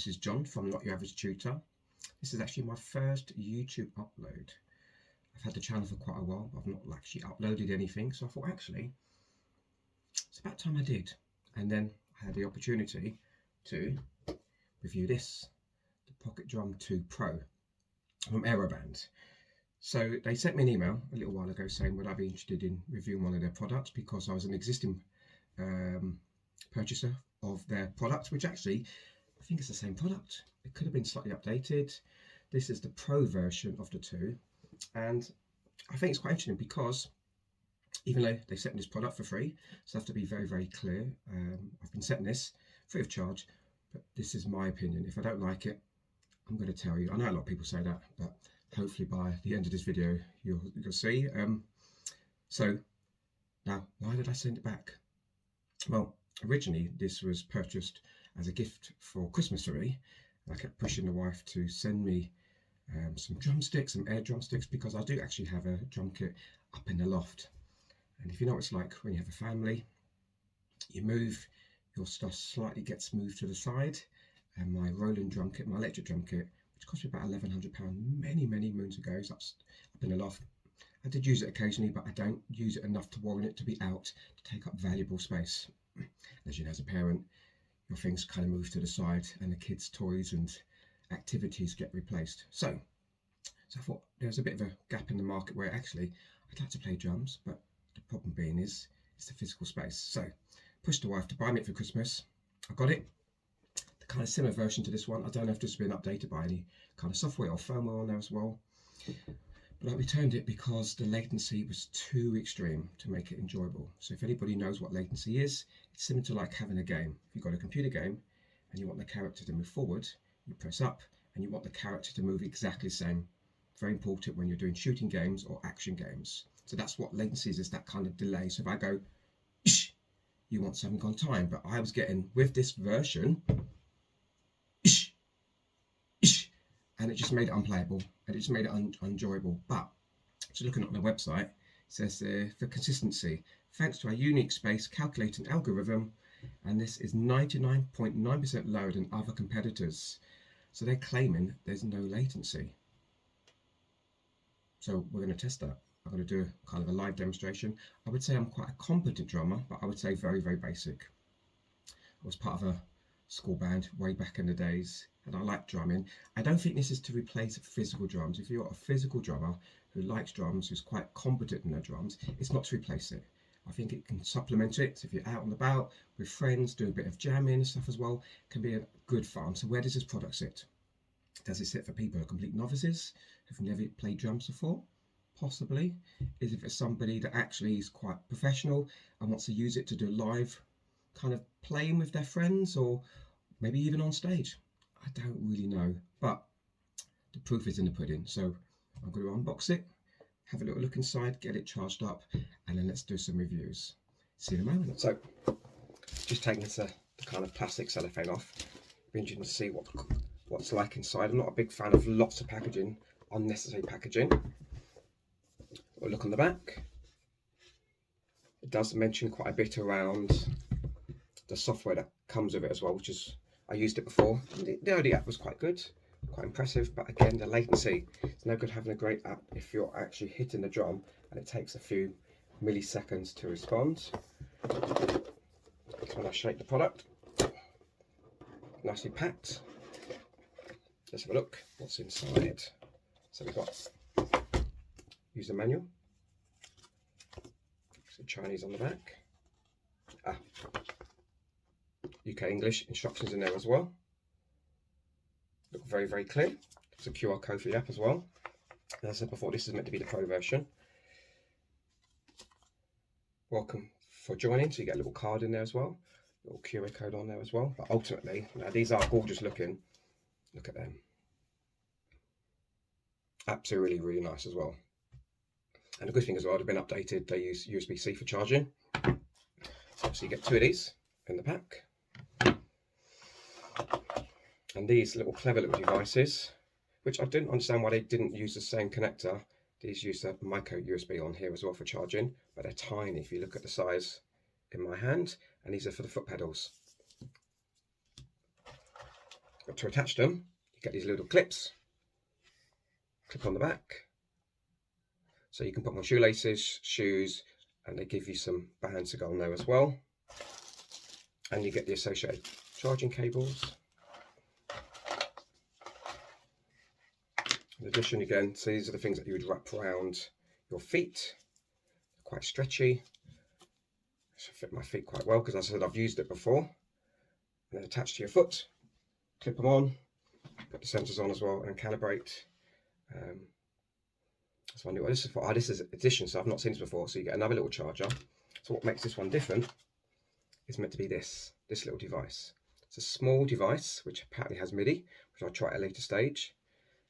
this is John from Not Your Average Tutor. This is actually my first YouTube upload. I've had the channel for quite a while, but I've not actually uploaded anything, so I thought actually it's about time I did. And then I had the opportunity to review this, the Pocket Drum 2 Pro from Aeroband. So they sent me an email a little while ago saying would I be interested in reviewing one of their products, because I was an existing purchaser of their product, which actually I think it's the same product. It could have been slightly updated. This is the Pro version of the two, and I think it's quite interesting because even though they sent me this product for free, so I have to be very, very clear. I've been setting this free of charge, but this is my opinion. If I don't like it, I'm going to tell you. I know a lot of people say that, but hopefully by the end of this video you'll see. So now, why did I send it back? Well, originally this was purchased as a gift for Christmas for me. I kept pushing the wife to send me some drumsticks, some air drumsticks, because I do actually have a drum kit up in the loft. And if you know what it's like when you have a family, you move, your stuff slightly gets moved to the side. And my rolling drum kit, my electric drum kit, which cost me about £1,100 many moons ago, is up in the loft. I did use it occasionally, but I don't use it enough to warrant it to be out to take up valuable space. As you know, as a parent, your things kind of move to the side and the kids' toys and activities get replaced. So I thought there's a bit of a gap in the market where actually I'd like to play drums, but the problem being is it's the physical space. So pushed the wife to buy me it for Christmas. I got it. The kind of similar version to this one. I don't know if this has been updated by any kind of software or firmware on there as well. But I returned it because the latency was too extreme to make it enjoyable. So if anybody knows what latency is, it's similar to like having a game. If you've got a computer game and you want the character to move forward, you press up, and you want the character to move exactly the same. Very important when you're doing shooting games or action games. So that's what latency is that kind of delay. So if I go, Ish, you want something on time. But I was getting, with this version, Ish, Ish, and it just made it unplayable, and it just made it unenjoyable. But just looking at the website, it says for consistency, thanks to our unique space calculating algorithm, and this is 99.9% lower than other competitors. So they're claiming there's no latency. So we're going to test that. I'm going to do kind of a live demonstration. I would say I'm quite a competent drummer, but I would say very, very basic. I was part of a school band way back in the days, and I like drumming. I don't think this is to replace physical drums. If you're a physical drummer who likes drums, who's quite competent in their drums, it's not to replace it. I think it can supplement it. So if you're out and about with friends, do a bit of jamming and stuff as well, can be a good fun. So where does this product sit? Does it sit for people who are complete novices, who've never played drums before? Possibly. Is it for somebody that actually is quite professional and wants to use it to do live kind of playing with their friends, or maybe even on stage? I don't really know, but the proof is in the pudding. So I'm going to unbox it, have a little look inside, get it charged up, and then let's do some reviews. See you in a moment. So just taking the kind of plastic cellophane off. Be interesting to see what's like inside. I'm not a big fan of lots of packaging, unnecessary packaging. We'll look on the back. It does mention quite a bit around the software that comes with it as well, which is, I used it before. The early app was quite good, quite impressive, but again, the latency. It's no good having a great app if you're actually hitting the drum and it takes a few milliseconds to respond. So when I shake the product, nicely packed. Let's have a look what's inside. So we've got user manual, some Chinese on the back, UK English instructions in there as well. Look very, very clear. There's a QR code for the app as well. As I said before, this is meant to be the Pro version. Welcome for joining, so you get a little card in there as well, a little QR code on there as well. But ultimately, now these are gorgeous looking. Look at them. Apps are really, really nice as well. And the good thing as well, they've been updated. They use USB-C for charging. So you get two of these in the pack. And these little clever little devices, which I didn't understand why they didn't use the same connector. These use a micro USB on here as well for charging, but they're tiny if you look at the size in my hand. And these are for the foot pedals. But to attach them, you get these little clips, clip on the back. So you can put on shoelaces, shoes, and they give you some bands to go on there as well. And you get the associated charging cables. In addition, again, so these are the things that you would wrap around your feet. They're quite stretchy. Should fit my feet quite well because, as I said, I've used it before. And then attach to your foot, clip them on, put the sensors on as well, and calibrate. That's wondering what this is for. Ah, this is addition, so I've not seen this before. So you get another little charger. So what makes this one different is meant to be this little device. It's a small device which apparently has MIDI, which I'll try at a later stage.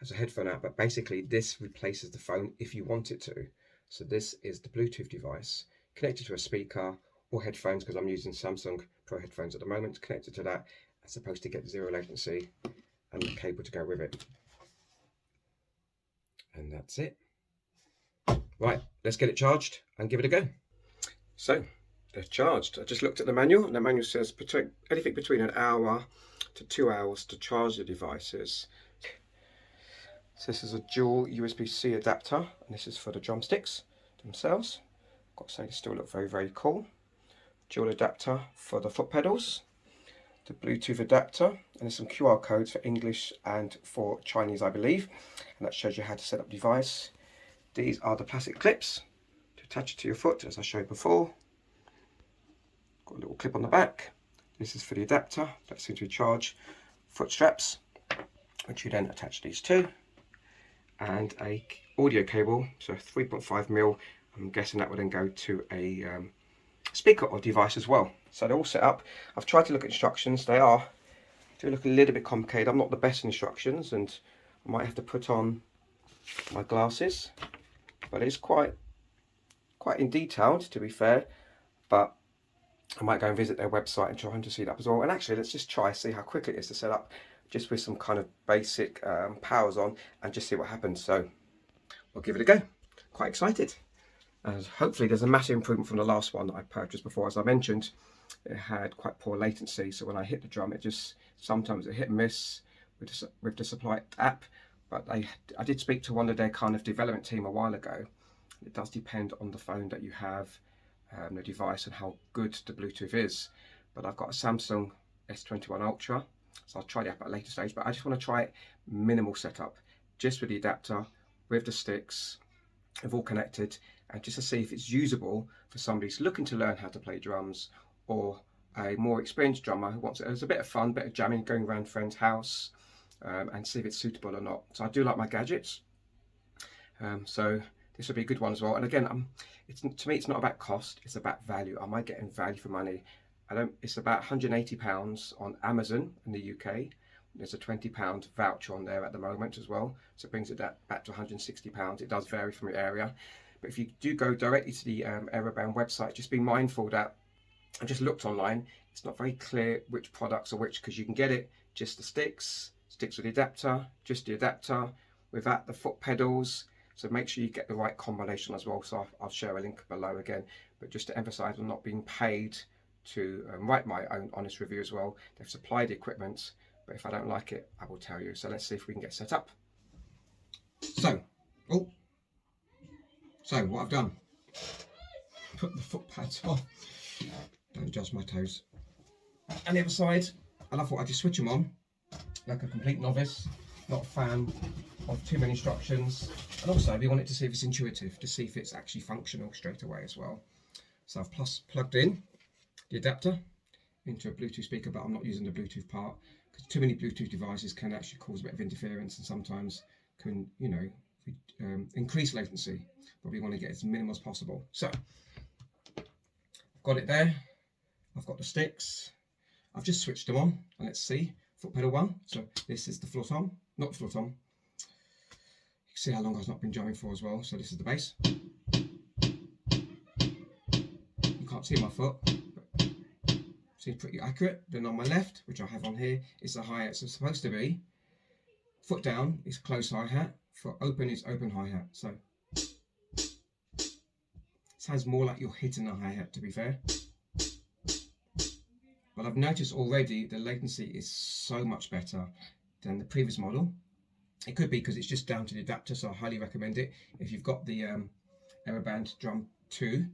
Has a headphone out, but basically this replaces the phone if you want it to. So this is the Bluetooth device connected to a speaker or headphones, because I'm using Samsung Pro headphones at the moment, connected to that. It's supposed to get 0 latency and the cable to go with it. And that's it. Right, let's get it charged and give it a go. So they're charged. I just looked at the manual, and the manual says anything between an hour to 2 hours to charge the devices. So this is a dual USB-C adapter, and this is for the drumsticks themselves. I've got to say, they still look very, very cool. Dual adapter for the foot pedals, the Bluetooth adapter, and there's some QR codes for English and for Chinese, I believe, and that shows you how to set up the device. These are the plastic clips to attach it to your foot, as I showed before. Got a little clip on the back. This is for the adapter. That seems to charge foot straps, which you then attach these to. And a audio cable, so 3.5mm. I'm guessing that would then go to a speaker or device as well. So they're all set up. I've tried to look at instructions. They do look a little bit complicated. I'm not the best in instructions, and I might have to put on my glasses. But it's quite in detailed, to be fair. But I might go and visit their website and try to see that as well. And actually, let's just see how quick it is to set up, just with some kind of basic powers on, and just see what happens. So we'll give it a go. Quite excited. And hopefully there's a massive improvement from the last one that I purchased before. As I mentioned, it had quite poor latency, so when I hit the drum, it just sometimes it hit and miss with the supply app. But I did speak to one of their kind of development team a while ago. It does depend on the phone that you have, the device, and how good the Bluetooth is. But I've got a Samsung S21 Ultra, so I'll try the app at a later stage. But I just want to try it minimal setup, just with the adapter, with the sticks, all connected, and just to see if it's usable for somebody who's looking to learn how to play drums, or a more experienced drummer who wants it as a bit of fun, bit of jamming, going around a friend's house, and see if it's suitable or not. So I do like my gadgets, so this will be a good one as well. And again, to me, it's not about cost, it's about value. Am I getting value for money? It's about £180 on Amazon in the UK. There's a £20 voucher on there at the moment as well, so it brings it back to £160. It does vary from your area, but if you do go directly to the Aeroband website, just be mindful that I just looked online. It's not very clear which products are which, because you can get it just the sticks with the adapter, just the adapter without the foot pedals. So make sure you get the right combination as well. So I'll share a link below again. But just to emphasize, I'm not being paid to write my own honest review as well. They've supplied the equipment, but if I don't like it, I will tell you. So let's see if we can get set up. So what I've done, put the foot pads on. Don't judge my toes. And the other side, and I thought I'd just switch them on like a complete novice, not a fan of too many instructions. And also we wanted to see if it's intuitive, to see if it's actually functional straight away as well. So I've plugged in the adapter into a Bluetooth speaker, but I'm not using the Bluetooth part, because too many Bluetooth devices can actually cause a bit of interference, and sometimes can, increase latency. But we want to get as minimal as possible. So I've got it there. I've got the sticks. I've just switched them on, and let's see. Foot pedal 1. So this is the floor tom, not the floor tom. You can see how long I've not been jamming for as well. So this is the bass. You can't see my foot, but seems pretty accurate. Then on my left, which I have on here, is the hi-hat. So it's supposed to be foot down is close hi-hat, foot open is open hi-hat. So sounds more like you're hitting a hi-hat, to be fair. But I've noticed already the latency is so much better than the previous model. It could be because it's just down to the adapter, so I highly recommend it if you've got the Aeroband Drum 2.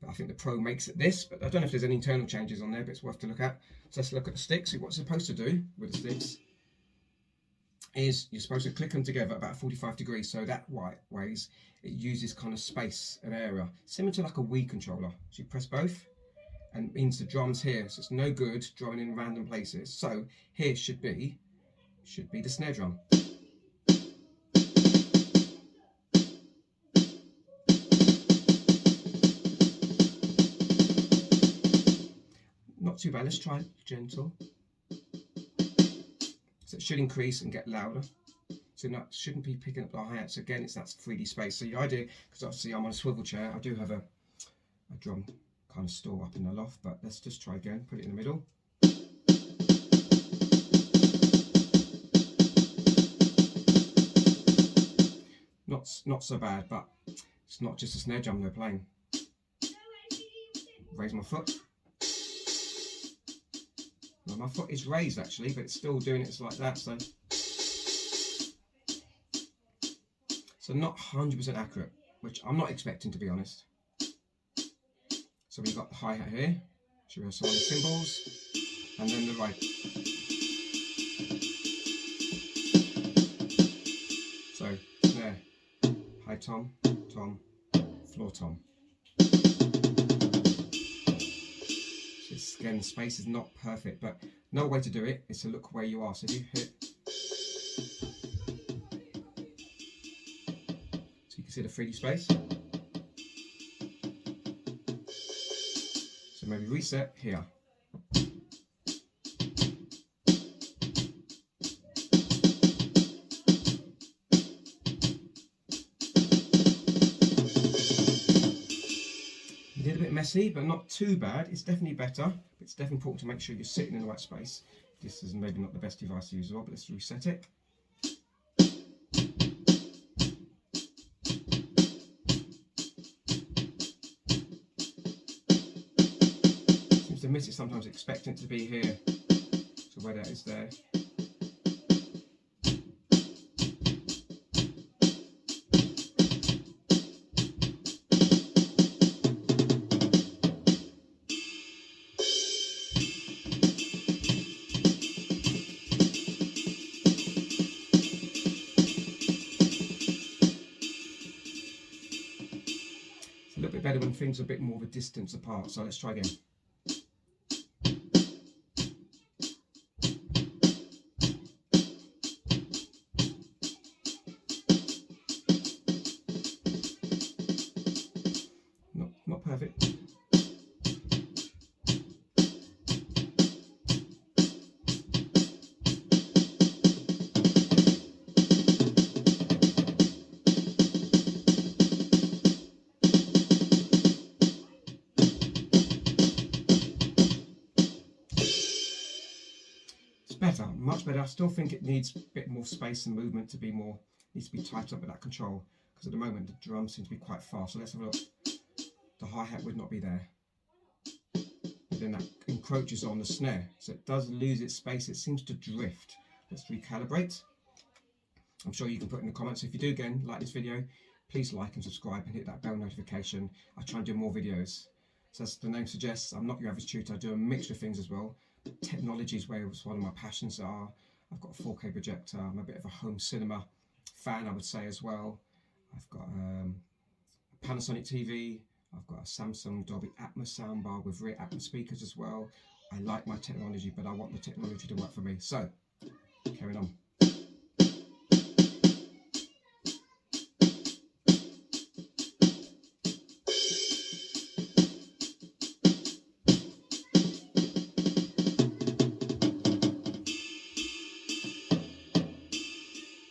But I think the Pro makes it this, but I don't know if there's any internal changes on there, but it's worth to look at. So let's look at the sticks. So what it's supposed to do with the sticks is you're supposed to click them together about 45 degrees, so that ways it uses kind of space and area, similar to like a Wii controller. So you press both, and it means the drum's here, so it's no good drumming in random places. So here should be the snare drum. Not too bad. Let's try gentle. So it should increase and get louder. So that shouldn't be picking up the hi-hats. Again, it's that 3D space. So the idea, because obviously I'm on a swivel chair, I do have a drum kind of store up in the loft, but let's just try again. Put it in the middle. Not so bad, but it's not just a snare drum they're playing. Raise my foot. Well, my foot is raised actually, but it's still doing it like that. So not 100% accurate, which I'm not expecting, to be honest. So we've got the hi-hat here. Should we have some other cymbals, and then the right. So snare, high tom, tom, floor tom. So again, the space is not perfect, but no way to do it is to look where you are. So if you hit, so you can see the 3D space. So maybe reset here. A little bit messy, but not too bad. It's definitely better. It's definitely important to make sure you're sitting in the right space. This is maybe not the best device to use as well, but let's reset it. Seems to miss it sometimes, expecting it to be here. So where that is there. A little bit better when things are a bit more of a distance apart. So let's try again. Not perfect. Better, much better. I still think it needs a bit more space and movement to be more, needs to be tightened up with that control, because at the moment the drums seem to be quite fast. So let's have a look. The hi-hat would not be there, but then that encroaches on the snare, so it does lose its space. It seems to drift. Let's recalibrate. I'm sure you can put in the comments. If you do again like this video, please like and subscribe and hit that bell notification. I try and do more videos. So as the name suggests, I'm not your average tutor. I do a mixture of things as well. Technology is where one of my passions are. I've got a 4K projector. I'm a bit of a home cinema fan, I would say, as well. I've got a Panasonic TV. I've got a Samsung Dolby Atmos soundbar with rear Atmos speakers as well. I like my technology, but I want the technology to work for me. So, carrying on.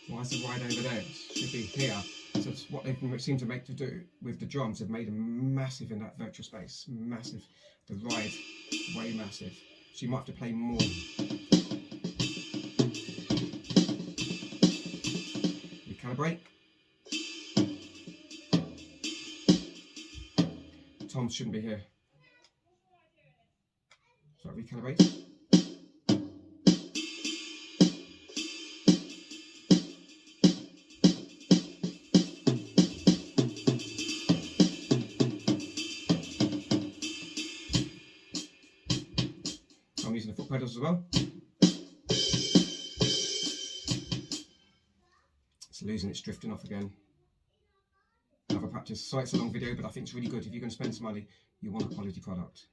Why is the ride over there? It should be here. So it's what they seem to make to do with the drums. They've made them massive in that virtual space. Massive. The ride, way massive. So you might have to play more. Recalibrate. Tom shouldn't be here. So recalibrate. I'm using the foot pedals as well. It's losing its drifting off again. Another practice. Sorry it's a long video, but I think it's really good. If you're going to spend some money, you want a quality product.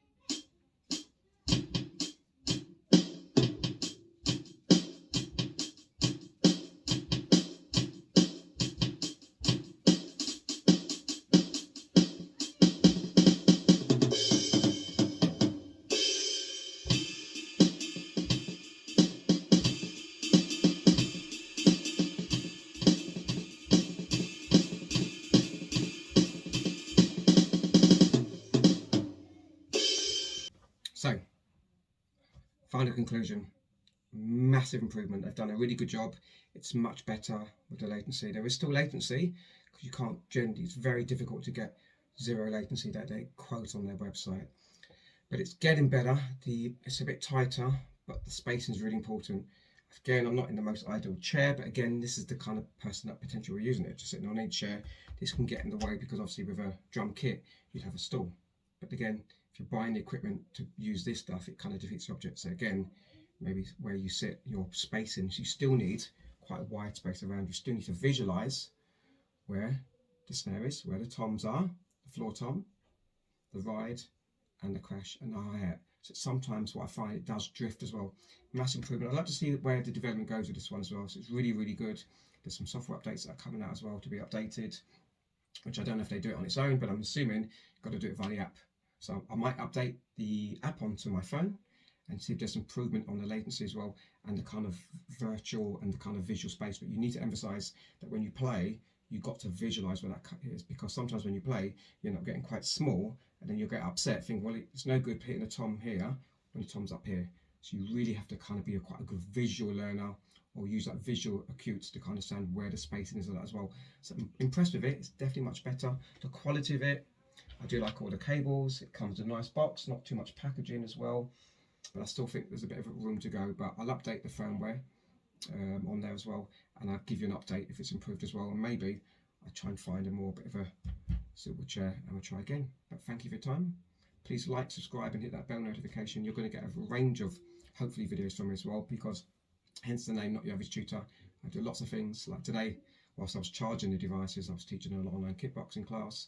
So, final conclusion, massive improvement. They've done a really good job. It's much better with the latency. There is still latency because you can't generally, it's very difficult to get zero latency that they quote on their website. But it's getting better. It's a bit tighter, but the spacing is really important. Again, I'm not in the most ideal chair, but again, this is the kind of person that potentially we're using it. Just sitting on a chair, this can get in the way because obviously with a drum kit, you'd have a stool. But again, if you're buying the equipment to use this stuff, it kind of defeats the object. So again, maybe where you sit, your spacing, so you still need quite a wide space around. You still need to visualize where the snare is, where the toms are, the floor tom, the ride, and the crash, and the hi-hat. So sometimes what I find, it does drift as well. Massive improvement. I'd like to see where the development goes with this one as well. So it's really, really good. There's some software updates that are coming out as well to be updated, which I don't know if they do it on its own, but I'm assuming you've got to do it via the app. So I might update the app onto my phone and see if there's improvement on the latency as well, and the kind of virtual and the kind of visual space. But you need to emphasize that when you play, you've got to visualize where that cut is, because sometimes when you play, you end up getting quite small, and then you'll get upset, think, well, it's no good hitting a tom here when the tom's up here. So you really have to kind of be quite a good visual learner, or use that visual acutes to kind of understand where the spacing is of that as well. So I'm impressed with it. It's definitely much better. The quality of it, I do like all the cables. It comes in a nice box, not too much packaging as well. But I still think there's a bit of room to go. But I'll update the firmware on there as well, and I'll give you an update if it's improved as well. And maybe I'll try and find a more bit of a suitable chair, and we'll try again. But thank you for your time. Please like, subscribe, and hit that bell notification. You're going to get a range of hopefully videos from me as well, because hence the name, Not Your Average Tutor. I do lots of things. Like today, whilst I was charging the devices, I was teaching an online kickboxing class.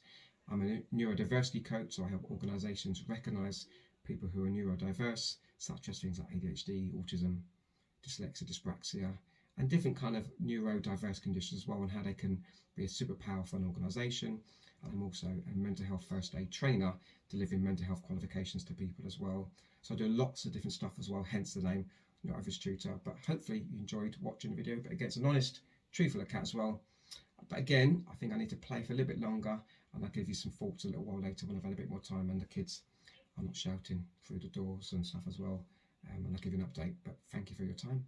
I'm a neurodiversity coach, so I help organisations recognise people who are neurodiverse, such as things like ADHD, autism, dyslexia, dyspraxia, and different kind of neurodiverse conditions as well, and how they can be a superpower for an organisation. And I'm also a mental health first aid trainer, delivering mental health qualifications to people as well. So I do lots of different stuff as well, hence the name Not Average Tutor. But hopefully you enjoyed watching the video. But again, it's an honest, truthful account as well. But again, I think I need to play for a little bit longer, and I'll give you some thoughts a little while later when I've had a bit more time and the kids are not shouting through the doors and stuff as well. And I'll give you an update. But thank you for your time.